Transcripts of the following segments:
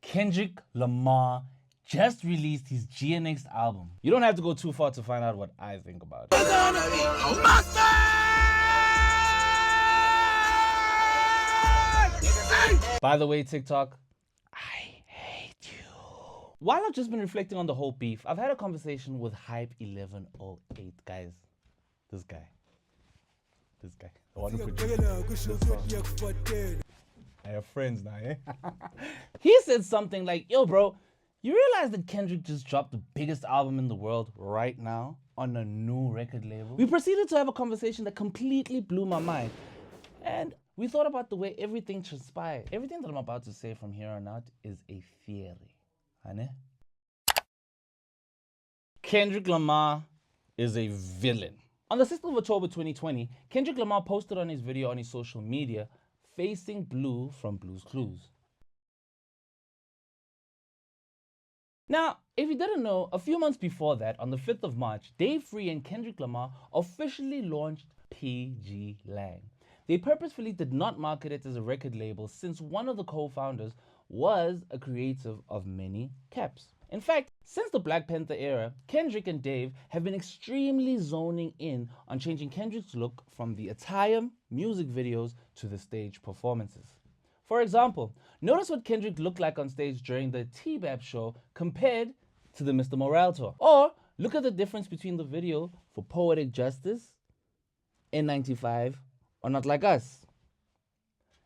Kendrick Lamar just released his GNX album. You don't have to go too far to find out what I think about it. By the way, TikTok, I hate you. While I've just been reflecting on the whole beef, I've had a conversation with Hype 1108, guys. This guy. The one who produced this song. I have friends now, eh? He said something like, yo, bro, you realize that Kendrick just dropped the biggest album in the world right now on a new record label? We proceeded to have a conversation that completely blew my mind. And we thought about the way everything transpired. Everything that I'm about to say from here on out is a theory. Honey? Kendrick Lamar is a villain. On the 6th of October 2020, Kendrick Lamar posted on his video on his social media, Facing Blue from Blue's Clues. Now, if you didn't know, a few months before that, on the 5th of March, Dave Free and Kendrick Lamar officially launched PG Lang. They purposefully did not market it as a record label since one of the co-founders was a creative of many caps. In fact, since the Black Panther era, Kendrick and Dave have been extremely zoning in on changing Kendrick's look from the attire, music videos, to the stage performances. For example, notice what Kendrick looked like on stage during the T-Bap show compared to the Mr. Morale tour. Or look at the difference between the video for Poetic Justice, N95, or Not Like Us.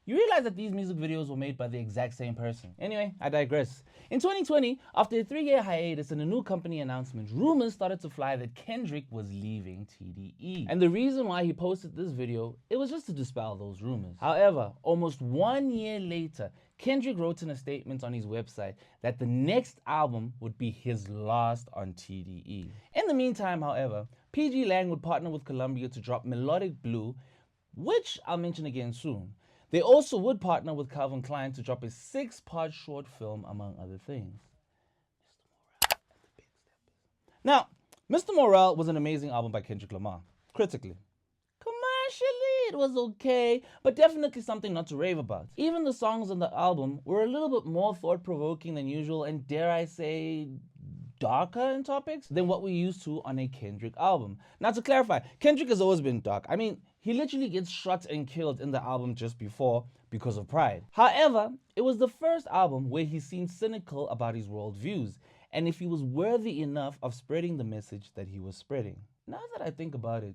You realize that these music videos were made by the exact same person. Anyway, I digress. In 2020, after a 3-year hiatus and a new company announcement, rumors started to fly that Kendrick was leaving TDE. And the reason why he posted this video, it was just to dispel those rumors. However, almost 1 year later, Kendrick wrote in a statement on his website that the next album would be his last on TDE. In the meantime, however, PG Lang would partner with Columbia to drop Melodic Blue, which I'll mention again soon. They also would partner with Calvin Klein to drop a 6-part short film, among other things. Now, Mr. Morale was an amazing album by Kendrick Lamar, critically. Commercially, it was okay, but definitely something not to rave about. Even the songs on the album were a little bit more thought-provoking than usual and, dare I say, darker in topics than what we're used to on a Kendrick album. Now, to clarify, Kendrick has always been dark. I mean, he literally gets shot and killed in the album just before because of pride. However, it was the first album where he seemed cynical about his worldviews and if he was worthy enough of spreading the message that he was spreading. Now that I think about it,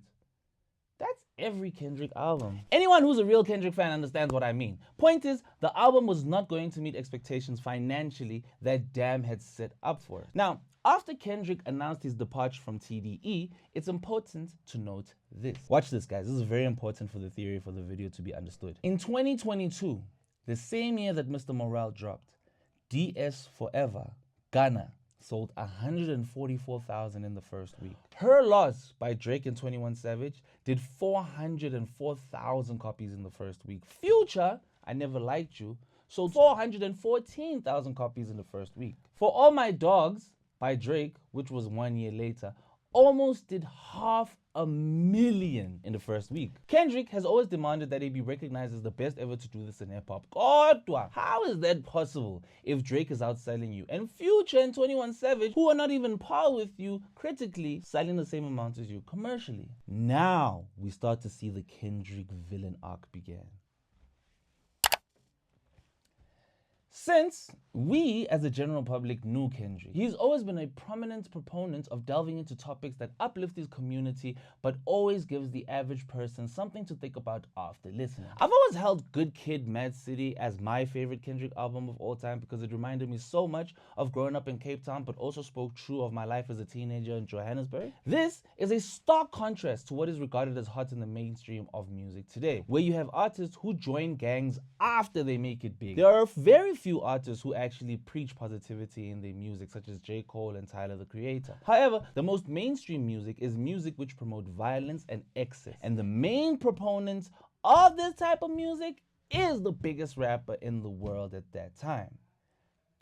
that's every Kendrick album. Anyone who's a real Kendrick fan understands what I mean. Point is, the album was not going to meet expectations financially that Damn had set up for it. Now, after Kendrick announced his departure from TDE, it's important to note this. Watch this, guys. This is very important for the theory for the video to be understood. In 2022, the same year that Mr. Morale dropped, DS Forever, Ghana, sold 144,000 in the first week. Her Loss by Drake and 21 Savage did 404,000 copies in the first week. Future, I Never Liked You, sold 414,000 copies in the first week. For All My Dogs by Drake, which was 1 year later, almost did 500,000 in the first week. Kendrick has always demanded that he be recognized as the best ever to do this in hip-hop. Kodwa, how is that possible if Drake is outselling you and Future and 21 Savage, who are not even par with you critically, selling the same amount as you commercially? Now we start to see the Kendrick villain arc begin. Since we, as the general public, knew Kendrick, he's always been a prominent proponent of delving into topics that uplift his community, but always gives the average person something to think about after listening. I've always held Good Kid, Mad City as my favorite Kendrick album of all time because it reminded me so much of growing up in Cape Town, but also spoke true of my life as a teenager in Johannesburg. This is a stark contrast to what is regarded as hot in the mainstream of music today, where you have artists who join gangs after they make it big. There are very few artists who actually preach positivity in their music, such as J. Cole and Tyler, the Creator. However, the most mainstream music is music which promote violence and excess. And the main proponent of this type of music is the biggest rapper in the world at that time,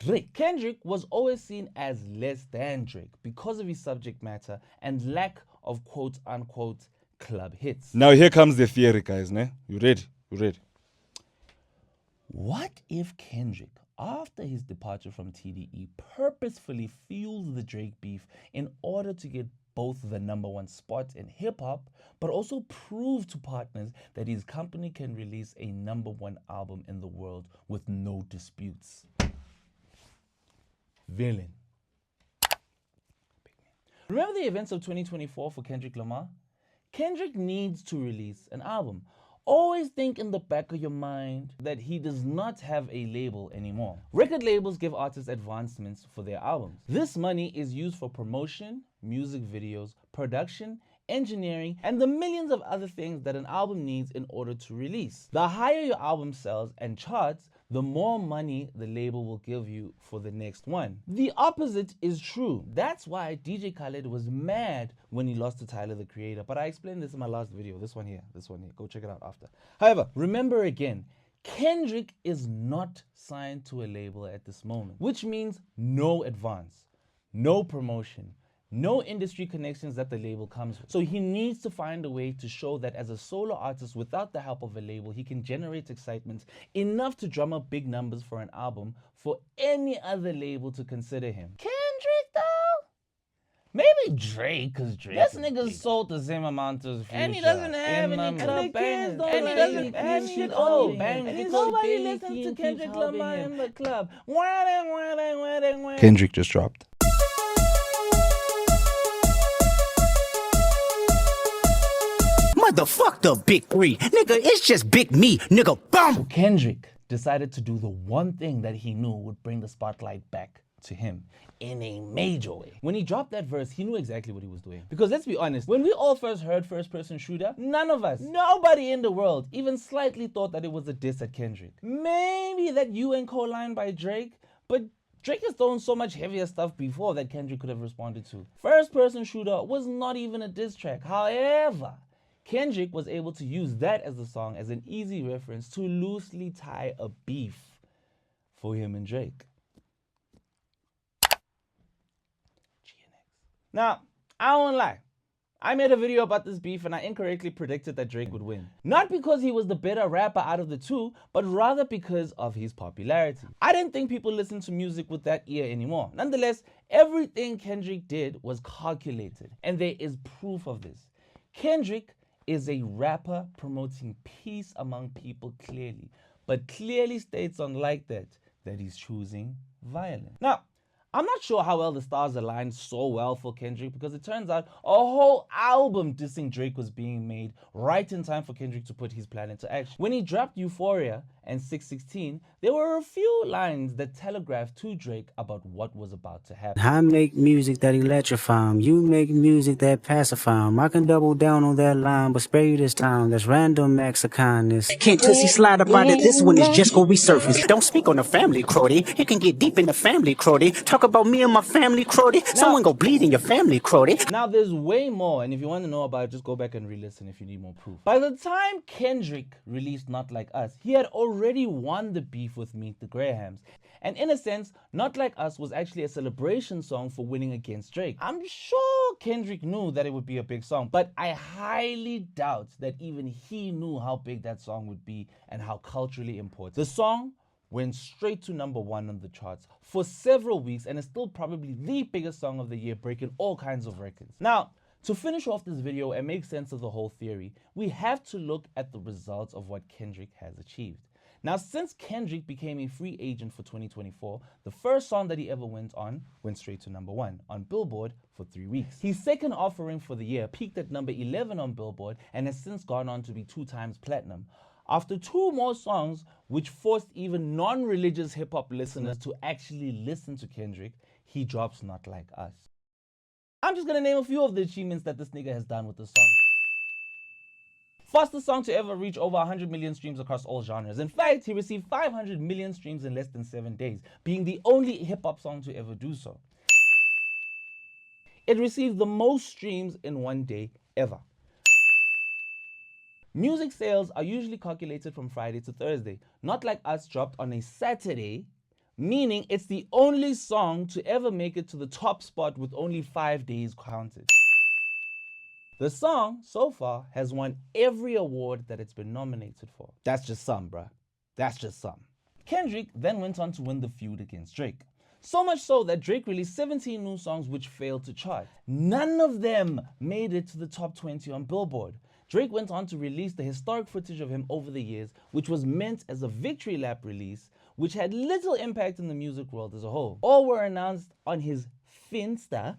Drake. Kendrick was always seen as less than Drake because of his subject matter and lack of quote-unquote club hits. Now here comes the theory, guys. Ne? You ready? You ready? What if Kendrick, after his departure from TDE, purposefully fueled the Drake beef in order to get both the #1 spot in hip-hop, but also prove to partners that his company can release a #1 album in the world with no disputes? Villain. Remember the events of 2024 for Kendrick Lamar? Kendrick needs to release an album. Always think in the back of your mind that he does not have a label anymore. Record labels give artists advancements for their albums. This money is used for promotion, music videos, production, engineering, and the millions of other things that an album needs in order to release. The higher your album sells and charts, the more money the label will give you for the next one. The opposite is true. That's why DJ Khaled was mad when he lost to Tyler, the Creator. But I explained this in my last video. This one here. Go check it out after. However, remember again, Kendrick is not signed to a label at this moment, which means no advance, no promotion, no industry connections that the label comes with. So he needs to find a way to show that as a solo artist without the help of a label, he can generate excitement enough to drum up big numbers for an album for any other label to consider him. Kendrick though? Maybe Drake, cause Drake. This nigga sold the same amount as Future. And he doesn't have any club bangers. And he doesn't have any club bangers. And nobody listens to Kendrick Lamar in the club. Kendrick just dropped. Motherfuck the big three. Nigga, it's just big me. Nigga, bum. Kendrick decided to do the one thing that he knew would bring the spotlight back to him in a major way. When he dropped that verse, he knew exactly what he was doing. Because let's be honest, when we all first heard First Person Shooter, none of us, nobody in the world even slightly thought that it was a diss at Kendrick. Maybe that UN co-line by Drake, but Drake has thrown so much heavier stuff before that Kendrick could have responded to. First Person Shooter was not even a diss track. However, Kendrick was able to use that as the song as an easy reference to loosely tie a beef for him and Drake. Now, I won't lie. I made a video about this beef and I incorrectly predicted that Drake would win. Not because he was the better rapper out of the two, but rather because of his popularity. I didn't think people listened to music with that ear anymore. Nonetheless, everything Kendrick did was calculated, and there is proof of this. Kendrick is a rapper promoting peace among people clearly, but clearly states unlike that he's choosing violence. Now, I'm not sure how well the stars aligned so well for Kendrick, because it turns out a whole album dissing Drake was being made right in time for Kendrick to put his plan into action. When he dropped Euphoria and 616, there were a few lines that telegraphed to Drake about what was about to happen. I make music that electrify 'em. You make music that pacify 'em. I can double down on that line, but spare you this time. That's random acts of kindness. Can't Tootsie slide up out of this one is just gonna resurface. Don't speak on the family, Crody. It can get deep in the family, Crody. Talk about me and my family, Crody. Someone go bleed in your family, Crody. Now there's way more, and if you want to know about it, just go back and re-listen if you need more proof. By the time Kendrick released Not Like Us, he had already won the beef with Meet the Grahams. And in a sense, Not Like Us was actually a celebration song for winning against Drake. I'm sure Kendrick knew that it would be a big song, but I highly doubt that even he knew how big that song would be and how culturally important. The song went straight to #1 on the charts for several weeks and is still probably the biggest song of the year, breaking all kinds of records. Now, to finish off this video and make sense of the whole theory, we have to look at the results of what Kendrick has achieved. Now, since Kendrick became a free agent for 2024, the first song that he ever went straight to #1 on Billboard for 3 weeks. His second offering for the year peaked at #11 on Billboard and has since gone on to be 2 times platinum. After 2 more songs, which forced even non-religious hip-hop listeners to actually listen to Kendrick, he drops Not Like Us. I'm just gonna name a few of the achievements that this nigga has done with the song. Fastest song to ever reach over 100 million streams across all genres. In fact, he received 500 million streams in less than 7 days, being the only hip-hop song to ever do so. It received the most streams in 1 day ever. Music sales are usually calculated from Friday to Thursday. Not Like Us dropped on a Saturday, meaning it's the only song to ever make it to the top spot with only 5 days counted. The song, so far, has won every award that it's been nominated for. That's just some, bruh. That's just some. Kendrick then went on to win the feud against Drake. So much so that Drake released 17 new songs which failed to chart. None of them made it to the top 20 on Billboard. Drake went on to release the historic footage of him over the years, which was meant as a victory lap release, which had little impact in the music world as a whole. All were announced on his Finsta,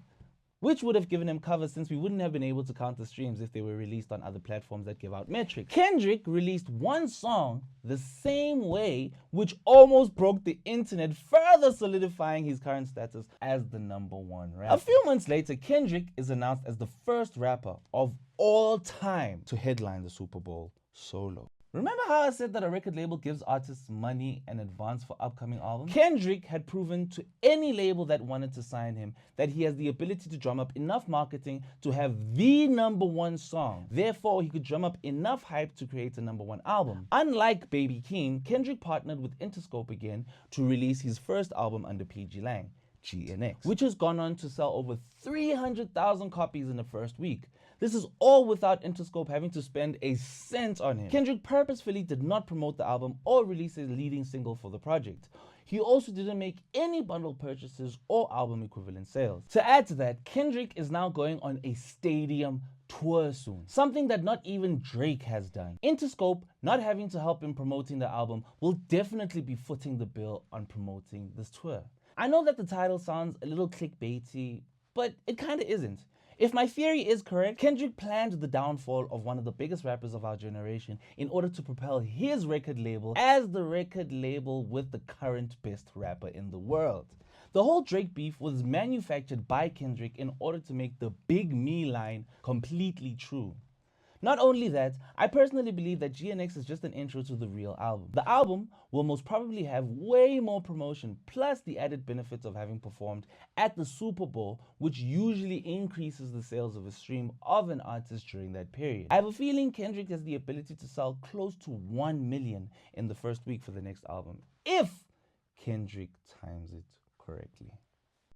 which would have given him cover since we wouldn't have been able to count the streams if they were released on other platforms that give out metrics. Kendrick released one song the same way, which almost broke the internet, further solidifying his current status as the #1 rapper. A few months later, Kendrick is announced as the first rapper of all time to headline the Super Bowl solo. Remember how I said that a record label gives artists money in advance for upcoming albums? Kendrick had proven to any label that wanted to sign him that he has the ability to drum up enough marketing to have the #1 song. Therefore, he could drum up enough hype to create a #1 album. Unlike Baby Keem, Kendrick partnered with Interscope again to release his first album under PG Lang, GNX, which has gone on to sell over 300,000 copies in the first week. This is all without Interscope having to spend a cent on him. Kendrick purposefully did not promote the album or release a leading single for the project. He also didn't make any bundle purchases or album equivalent sales. To add to that, Kendrick is now going on a stadium tour soon, something that not even Drake has done. Interscope not having to help in promoting the album will definitely be footing the bill on promoting this tour. I know that the title sounds a little clickbaity, but it kinda isn't. If my theory is correct, Kendrick planned the downfall of one of the biggest rappers of our generation in order to propel his record label as the record label with the current best rapper in the world. The whole Drake beef was manufactured by Kendrick in order to make the Big Me line completely true. Not only that, I personally believe that GNX is just an intro to the real album. The album will most probably have way more promotion, plus the added benefits of having performed at the Super Bowl, which usually increases the sales of a stream of an artist during that period. I have a feeling Kendrick has the ability to sell close to 1 million in the first week for the next album, if Kendrick times it correctly.